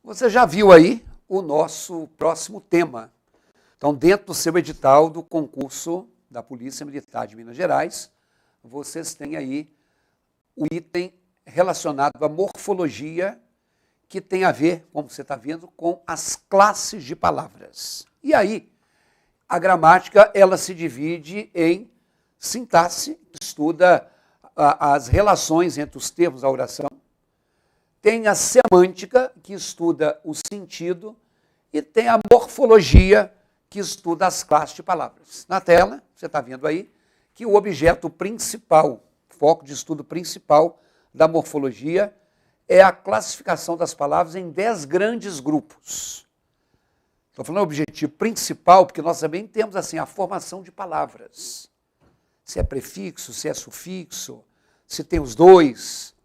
Você já viu aí o nosso próximo tema. Então, dentro do seu edital do concurso da Polícia Militar de Minas Gerais, vocês têm aí o item relacionado à morfologia, que tem a ver, como você está vendo, com as classes de palavras. E aí, a gramática, ela se divide em sintaxe, que estuda as relações entre os termos da oração, tem a semântica, que estuda o sentido, e tem a morfologia, que estuda as classes de palavras. Na tela, você está vendo aí, que o objeto principal, foco de estudo principal da morfologia, é a classificação das palavras em 10 grandes grupos. Estou falando objetivo principal, porque nós também temos assim a formação de palavras. Se é prefixo, se é sufixo, se tem os dois.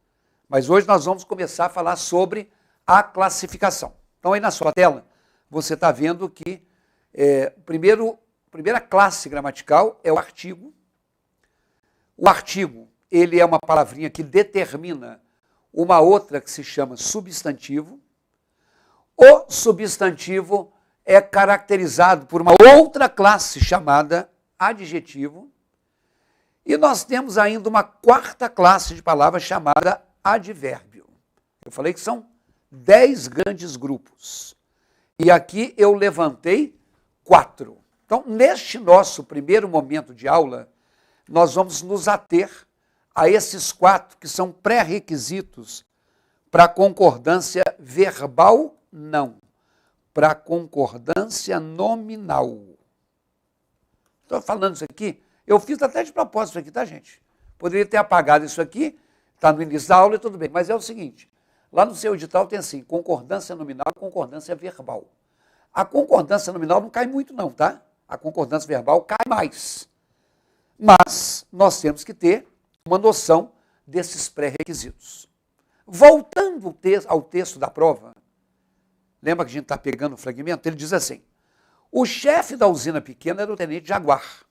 Mas hoje nós vamos começar a falar sobre a classificação. Então aí na sua tela, você está vendo que a primeira classe gramatical é o artigo. O artigo, ele é uma palavrinha que determina uma outra que se chama substantivo. O substantivo é caracterizado por uma outra classe chamada adjetivo. E nós temos ainda uma quarta classe de palavras chamada advérbio. Eu falei que são 10 grandes grupos. E aqui eu levantei 4. Então, neste nosso primeiro momento de aula, nós vamos nos ater a esses 4 que são pré-requisitos para concordância verbal, não. Para concordância nominal. Estou falando isso aqui, eu fiz até de propósito isso aqui, tá, gente? Poderia ter apagado isso aqui, está no início da aula e tudo bem, mas é o seguinte, lá no seu edital tem assim, concordância nominal e concordância verbal. A concordância nominal não cai muito não, tá? A concordância verbal cai mais. Mas nós temos que ter uma noção desses pré-requisitos. Voltando ao texto da prova, lembra que a gente está pegando o fragmento? Ele diz assim, o chefe da usina pequena era o tenente Jaguar.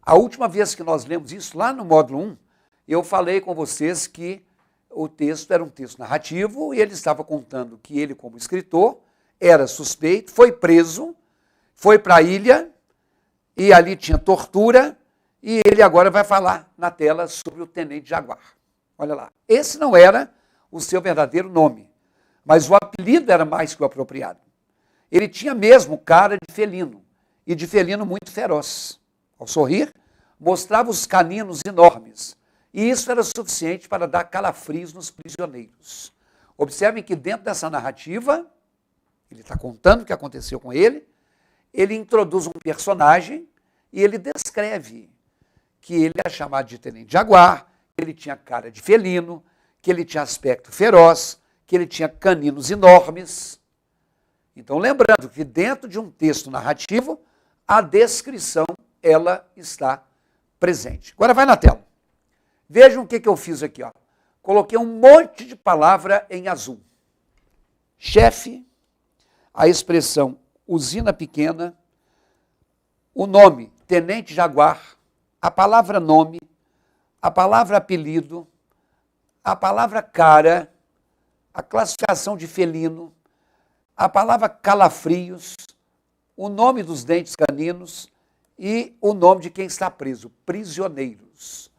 A última vez que nós lemos isso, lá no módulo 1, eu falei com vocês que o texto era um texto narrativo e ele estava contando que ele, como escritor, era suspeito, foi preso, foi para a ilha e ali tinha tortura e ele agora vai falar na tela sobre o tenente Jaguar. Olha lá, esse não era o seu verdadeiro nome, mas o apelido era mais que o apropriado. Ele tinha mesmo cara de felino e de felino muito feroz. Ao sorrir, mostrava os caninos enormes e isso era suficiente para dar calafrios nos prisioneiros. Observem que dentro dessa narrativa, ele está contando o que aconteceu com ele introduz um personagem e ele descreve que ele é chamado de tenente Jaguar, que ele tinha cara de felino, que ele tinha aspecto feroz, que ele tinha caninos enormes. Então, lembrando que dentro de um texto narrativo, a descrição, ela está presente. Agora vai na tela. Vejam o que eu fiz aqui. Ó. Coloquei um monte de palavra em azul. Chefe, a expressão usina pequena, o nome tenente Jaguar, a palavra nome, a palavra apelido, a palavra cara, a classificação de felino, a palavra calafrios, o nome dos dentes caninos e o nome de quem está preso, prisioneiros.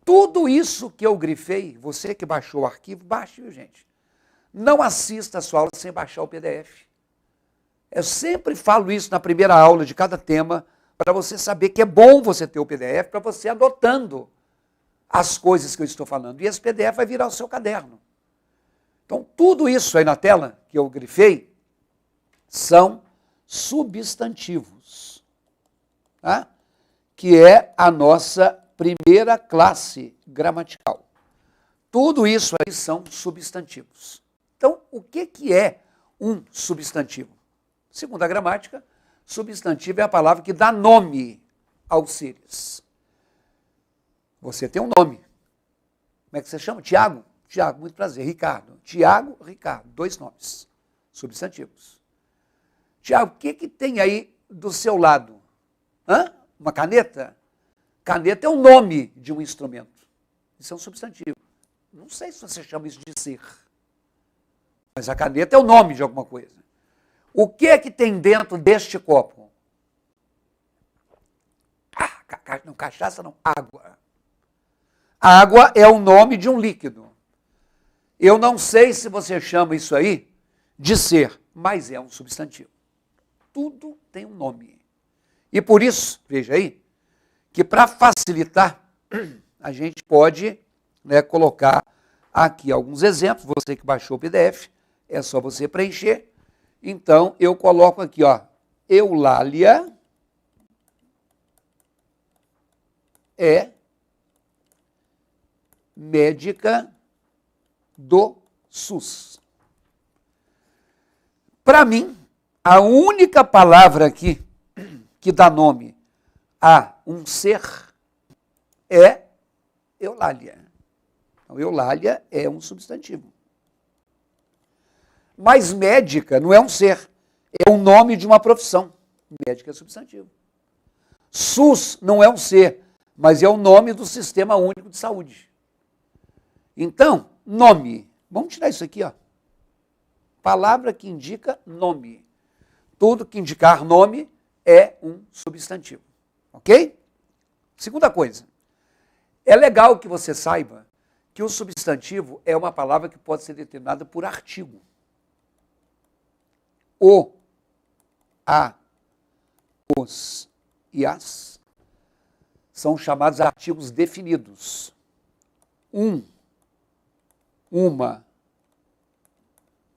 Tudo isso que eu grifei, você que baixou o arquivo, baixe, viu, gente? Não assista a sua aula sem baixar o PDF. Eu sempre falo isso na primeira aula de cada tema, para você saber que é bom você ter o PDF, para você anotando as coisas que eu estou falando. E esse PDF vai virar o seu caderno. Então, tudo isso aí na tela, que eu grifei, são substantivos, tá? Que é a nossa primeira classe gramatical. Tudo isso aí são substantivos. Então, o que é um substantivo? Segundo a gramática, substantivo é a palavra que dá nome aos seres. Você tem um nome. Como é que você chama? Tiago? Tiago, muito prazer. Ricardo. Tiago, Ricardo. 2 nomes. Substantivos. Tiago, o que tem aí do seu lado? Hã? Uma caneta? Caneta é o nome de um instrumento. Isso é um substantivo. Não sei se você chama isso de ser. Mas a caneta é o nome de alguma coisa. O que é que tem dentro deste copo? Não, cachaça não, água. Água é o nome de um líquido. Eu não sei se você chama isso aí de ser, mas é um substantivo. Tudo tem um nome. E por isso, veja aí, que para facilitar, a gente pode, né, colocar aqui alguns exemplos. Você que baixou o PDF, é só você preencher. Então, eu coloco aqui, ó, Eulália é médica do SUS. Para mim, a única palavra aqui que dá nome a um ser é Eulália. Então, Eulália é um substantivo. Mas médica não é um ser, é o nome de uma profissão. Médica é substantivo. SUS não é um ser, mas é o nome do Sistema Único de Saúde. Então, nome. Vamos tirar isso aqui, ó. Palavra que indica nome. Tudo que indicar nome é um substantivo. Ok? Segunda coisa. É legal que você saiba que o substantivo é uma palavra que pode ser determinada por artigo. O, a, os e as são chamados artigos definidos. Uma,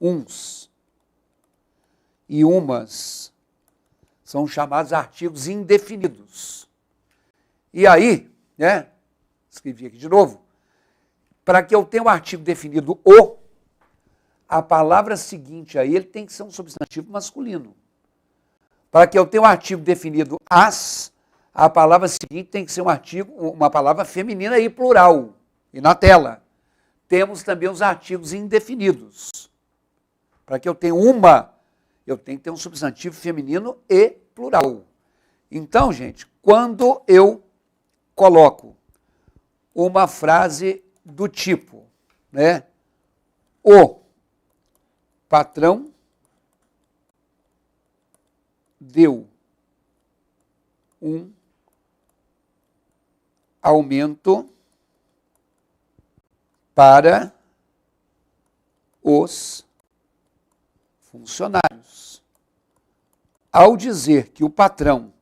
uns e umas são chamados artigos indefinidos. E aí, né, escrevi aqui de novo, para que eu tenha um artigo definido o, a palavra seguinte a ele tem que ser um substantivo masculino. Para que eu tenha um artigo definido as, a palavra seguinte tem que ser uma palavra feminina e plural. E na tela temos também os artigos indefinidos. Para que eu tenha uma, eu tenho que ter um substantivo feminino e plural. Então, gente, quando eu coloco uma frase do tipo, né? O patrão deu um aumento para os funcionários. Ao dizer que o patrão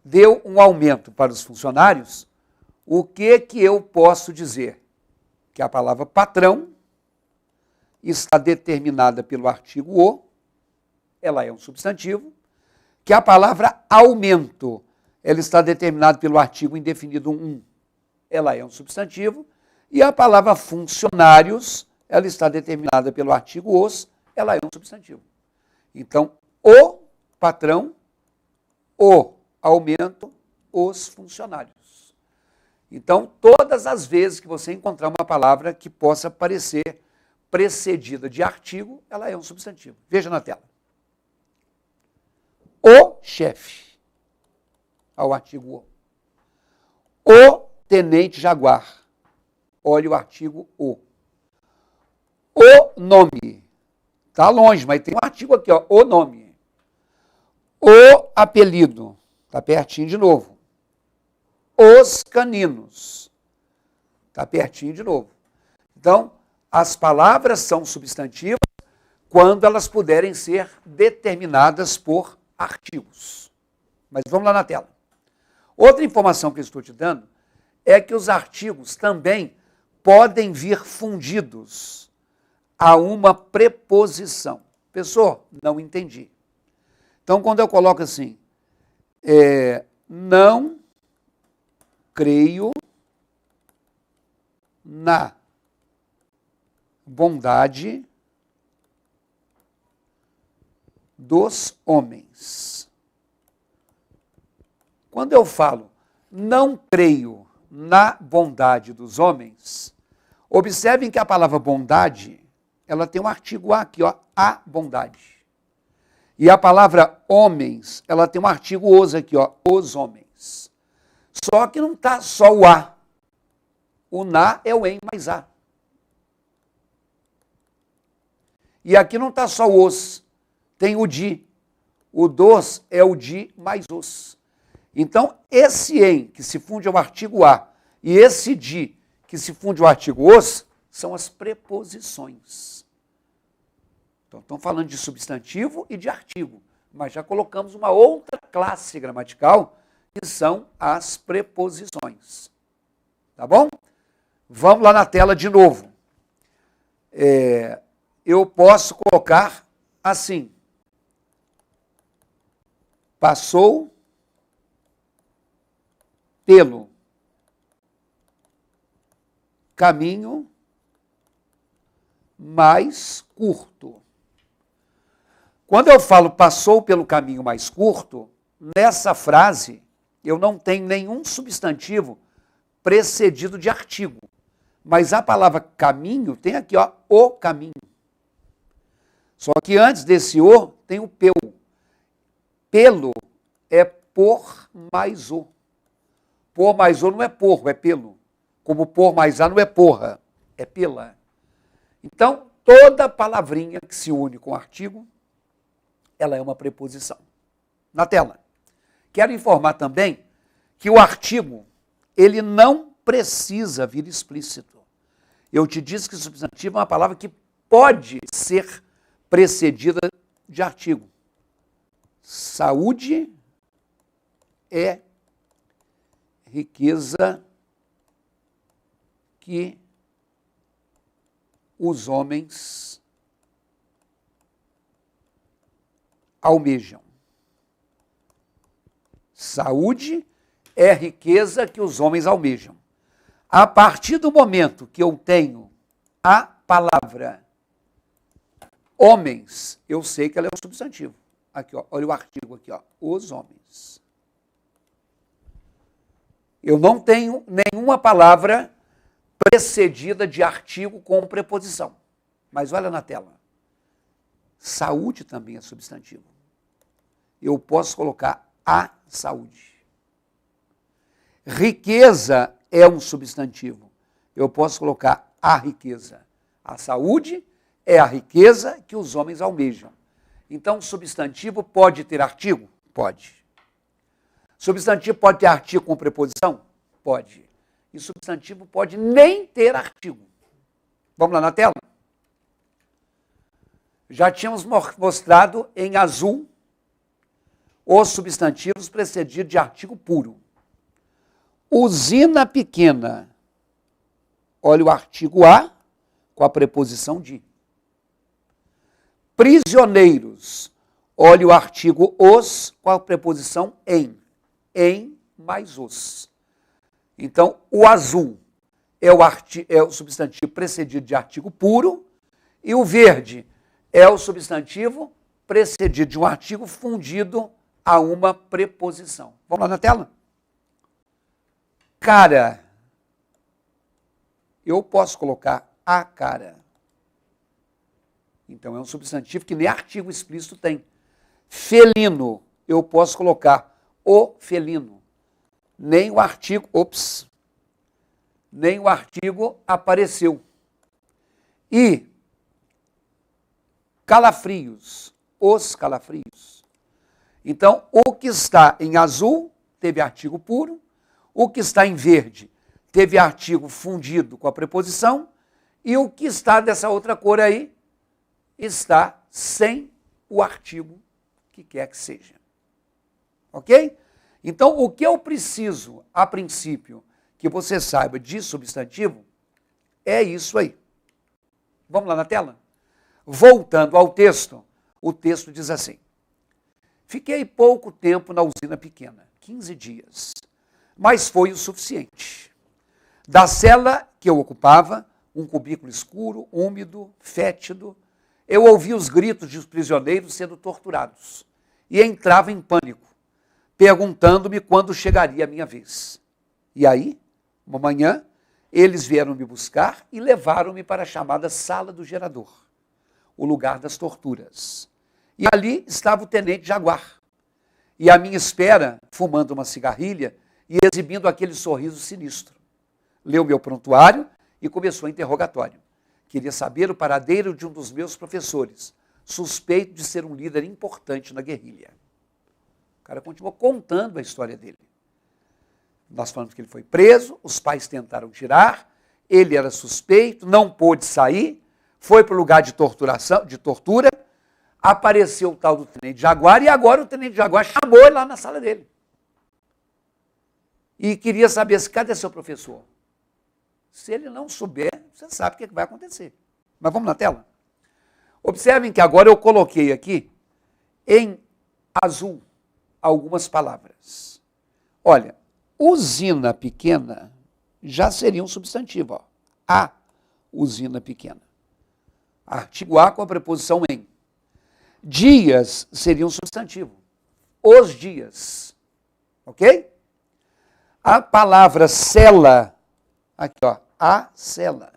deu um aumento para os funcionários, o que eu posso dizer? Que a palavra patrão está determinada pelo artigo o, ela é um substantivo, que a palavra aumento, ela está determinada pelo artigo indefinido um, ela é um substantivo, e a palavra funcionários, ela está determinada pelo artigo os, ela é um substantivo. Então, o patrão, o aumento, os funcionários. Então, todas as vezes que você encontrar uma palavra que possa parecer precedida de artigo, ela é um substantivo. Veja na tela. O chefe, ao artigo o. O tenente jaguar, olha o artigo o. O nome, está longe, mas tem um artigo aqui, ó, o nome. O apelido, está pertinho de novo. Os caninos, está pertinho de novo. Então, as palavras são substantivas quando elas puderem ser determinadas por artigos. Mas vamos lá na tela. Outra informação que eu estou te dando é que os artigos também podem vir fundidos a uma preposição. Pessoal, não entendi. Então, quando eu coloco assim, não creio na bondade dos homens. Quando eu falo não creio na bondade dos homens, observem que a palavra bondade, ela tem um artigo a aqui, ó, a bondade. E a palavra homens, ela tem um artigo os aqui, ó, os homens. Só que não está só o a. O na é o em mais a. E aqui não está só os, tem o de. O dos é o de mais os. Então, esse em, que se funde ao artigo a, e esse de, que se funde ao artigo os, são as preposições. Então, estamos falando de substantivo e de artigo, mas já colocamos uma outra classe gramatical, que são as preposições. Tá bom? Vamos lá na tela de novo. Eu posso colocar assim. Passou pelo caminho mais curto. Quando eu falo passou pelo caminho mais curto, nessa frase eu não tenho nenhum substantivo precedido de artigo. Mas a palavra caminho tem aqui, ó, o caminho. Só que antes desse o tem o peu. Pelo é por mais o. Por mais o não é porro, é pelo. Como por mais a não é porra, é pela. Então, toda palavrinha que se une com artigo, ela é uma preposição. Na tela. Quero informar também que o artigo, ele não precisa vir explícito. Eu te disse que substantivo é uma palavra que pode ser precedida de artigo. Saúde é riqueza que os homens almejam. Saúde é riqueza que os homens almejam. A partir do momento que eu tenho a palavra homens, eu sei que ela é um substantivo. Aqui, ó, olha o artigo aqui, ó, os homens. Eu não tenho nenhuma palavra precedida de artigo com preposição. Mas olha na tela. Saúde também é substantivo. Eu posso colocar a saúde. Riqueza é um substantivo. Eu posso colocar a riqueza. A saúde é a riqueza que os homens almejam. Então, substantivo pode ter artigo? Pode. Substantivo pode ter artigo com preposição? Pode. E substantivo pode nem ter artigo. Vamos lá na tela? Já tínhamos mostrado em azul os substantivos precedidos de artigo puro. Usina pequena. Olha o artigo a com a preposição de. Prisioneiros. Olha o artigo os com a preposição em. Em mais os. Então, o azul é o substantivo precedido de artigo puro e o verde é o substantivo precedido de um artigo fundido a uma preposição. Vamos lá na tela? Cara. Eu posso colocar a cara. Então, é um substantivo que nem artigo explícito tem. Felino. Eu posso colocar o felino. Nem o artigo, nem o artigo apareceu. E calafrios, os calafrios. Então, o que está em azul teve artigo puro, o que está em verde teve artigo fundido com a preposição, e o que está dessa outra cor aí está sem o artigo que quer que seja. Ok? Então, o que eu preciso, a princípio, que você saiba de substantivo, é isso aí. Vamos lá na tela? Voltando ao texto, o texto diz assim: fiquei pouco tempo na usina pequena, 15 dias, mas foi o suficiente. Da cela que eu ocupava, um cubículo escuro, úmido, fétido, eu ouvia os gritos dos prisioneiros sendo torturados e entrava em pânico, perguntando-me quando chegaria a minha vez. E aí, uma manhã, eles vieram me buscar e levaram-me para a chamada sala do gerador, o lugar das torturas. E ali estava o tenente Jaguar, e à minha espera, fumando uma cigarrilha e exibindo aquele sorriso sinistro. Leu meu prontuário e começou o interrogatório. Queria saber o paradeiro de um dos meus professores, suspeito de ser um líder importante na guerrilha. O cara continuou contando a história dele. Nós falamos que ele foi preso, os pais tentaram tirar, ele era suspeito, não pôde sair, foi para o lugar de tortura, apareceu o tal do Tenente Jaguar, e agora o Tenente Jaguar chamou ele lá na sala dele. E queria saber se, cadê seu professor? Se ele não souber, você sabe o que vai acontecer. Mas vamos na tela? Observem que agora eu coloquei aqui, em azul, algumas palavras. Olha, usina pequena já seria um substantivo. Ó. A usina pequena. Artigo A com a preposição em. Dias seria um substantivo. Os dias. Ok? A palavra cela, aqui ó, a cela.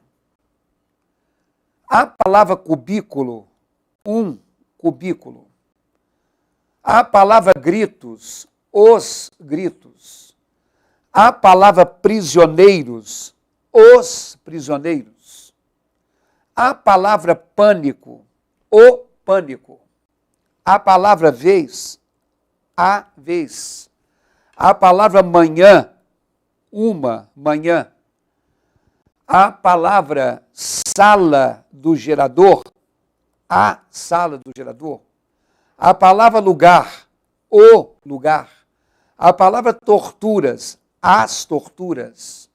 A palavra cubículo, um cubículo. A palavra gritos, os gritos. A palavra prisioneiros, os prisioneiros. A palavra pânico, o pânico. A palavra vez, a vez. A palavra manhã, uma manhã. A palavra sala do gerador, a sala do gerador. A palavra lugar, o lugar. A palavra torturas, as torturas.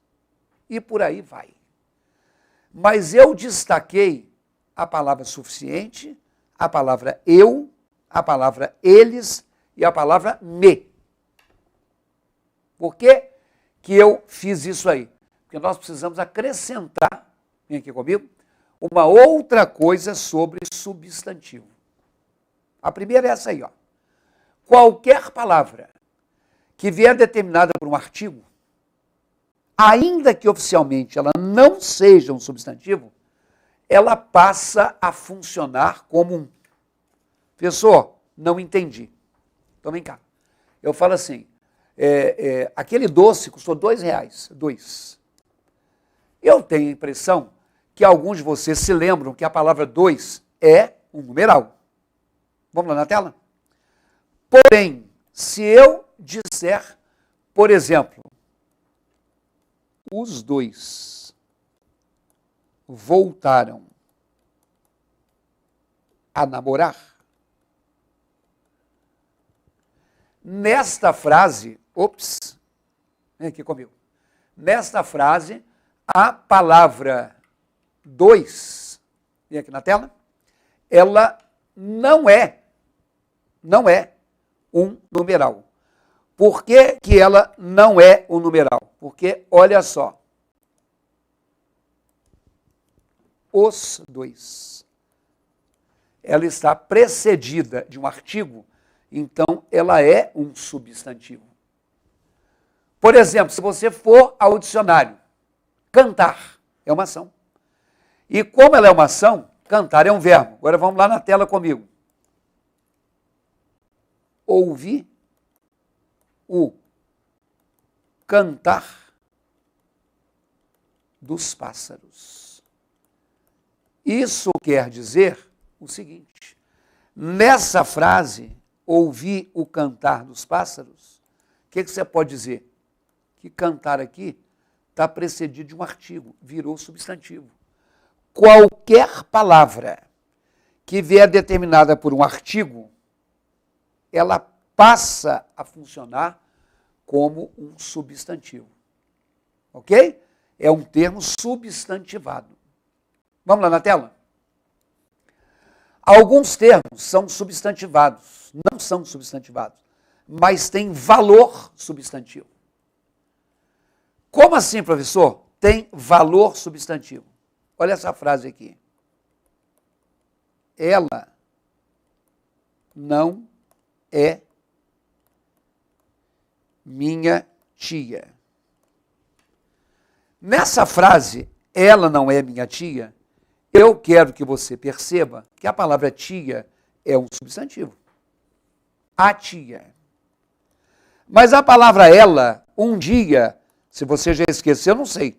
E por aí vai. Mas eu destaquei a palavra suficiente, a palavra eu, a palavra eles e a palavra me. Por que que eu fiz isso aí? Porque nós precisamos acrescentar, vem aqui comigo, uma outra coisa sobre substantivo. A primeira é essa aí, ó. Qualquer palavra que vier determinada por um artigo, ainda que oficialmente ela não seja um substantivo, ela passa a funcionar como um. Professor, não entendi. Então vem cá. Eu falo assim, aquele doce custou R$2. 2. Eu tenho a impressão que alguns de vocês se lembram que a palavra 2 é um numeral. Vamos lá na tela? Porém, se eu disser, por exemplo, os dois voltaram a namorar, nesta frase, vem aqui comigo, nesta frase, a palavra dois, vem aqui na tela, ela não é um numeral. Por que que ela não é um numeral? Porque, olha só, os dois, ela está precedida de um artigo, então ela é um substantivo. Por exemplo, se você for ao dicionário, cantar é uma ação. E como ela é uma ação, cantar é um verbo. Agora vamos lá na tela comigo. Ouvir o cantar dos pássaros. Isso quer dizer o seguinte: nessa frase, ouvir o cantar dos pássaros, o que você pode dizer? Que cantar aqui está precedido de um artigo, virou substantivo. Qualquer palavra que vier determinada por um artigo, ela passa a funcionar como um substantivo. Ok? É um termo substantivado. Vamos lá na tela? Alguns termos são substantivados, não são substantivados, mas têm valor substantivo. Como assim, professor? Tem valor substantivo. Olha essa frase aqui. Ela não é minha tia. Nessa frase, ela não é minha tia, eu quero que você perceba que a palavra tia é um substantivo. A tia. Mas a palavra ela, um dia, se você já esqueceu, eu não sei,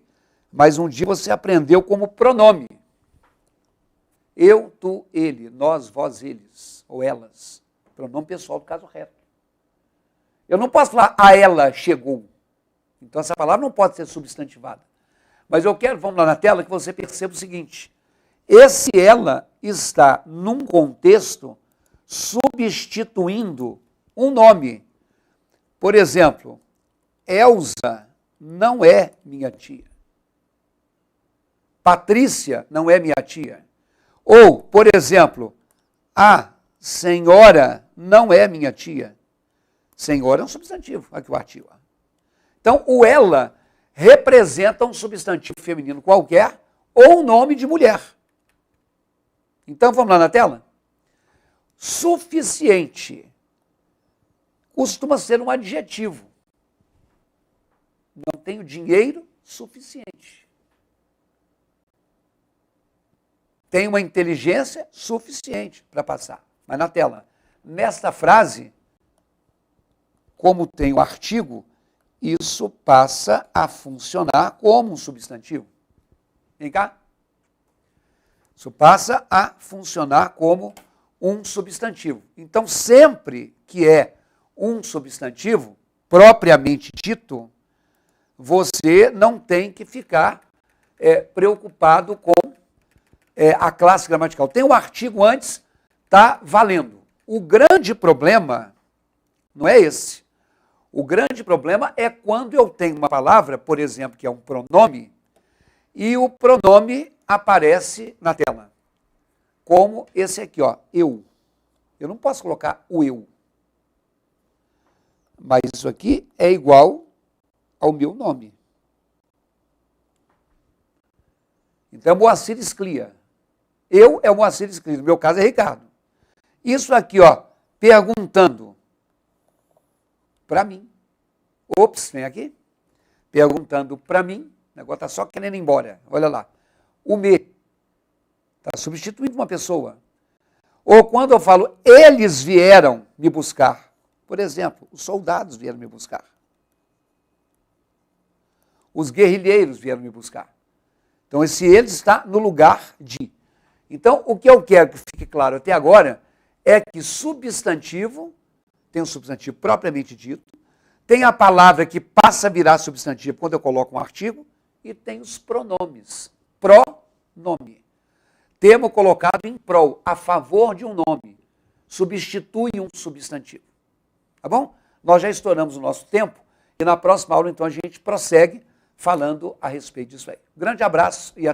mas um dia você aprendeu como pronome. Eu, tu, ele, nós, vós, eles, ou elas. Pronome pessoal do caso reto. Eu não posso falar, a ela chegou. Então, essa palavra não pode ser substantivada. Mas eu quero, vamos lá na tela, que você perceba o seguinte. Esse ela está num contexto substituindo um nome. Por exemplo, Elza não é minha tia. Patrícia não é minha tia. Ou, por exemplo, a senhora não é minha tia. Senhora é um substantivo. Aqui o artigo. Então, o ela representa um substantivo feminino qualquer ou um nome de mulher. Então, vamos lá na tela? Suficiente costuma ser um adjetivo. Não tenho dinheiro suficiente. Tenho uma inteligência suficiente para passar. Mas na tela, nesta frase, como tem o artigo, isso passa a funcionar como um substantivo. Vem cá. Isso passa a funcionar como um substantivo. Então, sempre que é um substantivo, propriamente dito, você não tem que ficar preocupado com a classe gramatical. Tem um artigo antes, está valendo. O grande problema não é esse. O grande problema é quando eu tenho uma palavra, por exemplo, que é um pronome, e o pronome aparece na tela. Como esse aqui, ó, eu. Eu não posso colocar o eu. Mas isso aqui é igual ao meu nome. Então, Moacir Sclia. Eu é o Moacir Sclia, no meu caso é Ricardo. Isso aqui, ó, perguntando para mim. Ops, vem aqui. Perguntando para mim. O negócio está só querendo ir embora. Olha lá. O me. Está substituindo uma pessoa. Ou quando eu falo, eles vieram me buscar. Por exemplo, os soldados vieram me buscar. Os guerrilheiros vieram me buscar. Então, esse eles está no lugar de. Então, o que eu quero que fique claro até agora é que substantivo, tem um substantivo propriamente dito, tem a palavra que passa a virar substantivo quando eu coloco um artigo, e tem os pronomes. Pronome. Termo colocado em prol, a favor de um nome. Substitui um substantivo. Tá bom? Nós já estouramos o nosso tempo e na próxima aula, então, a gente prossegue falando a respeito disso aí. Grande abraço e até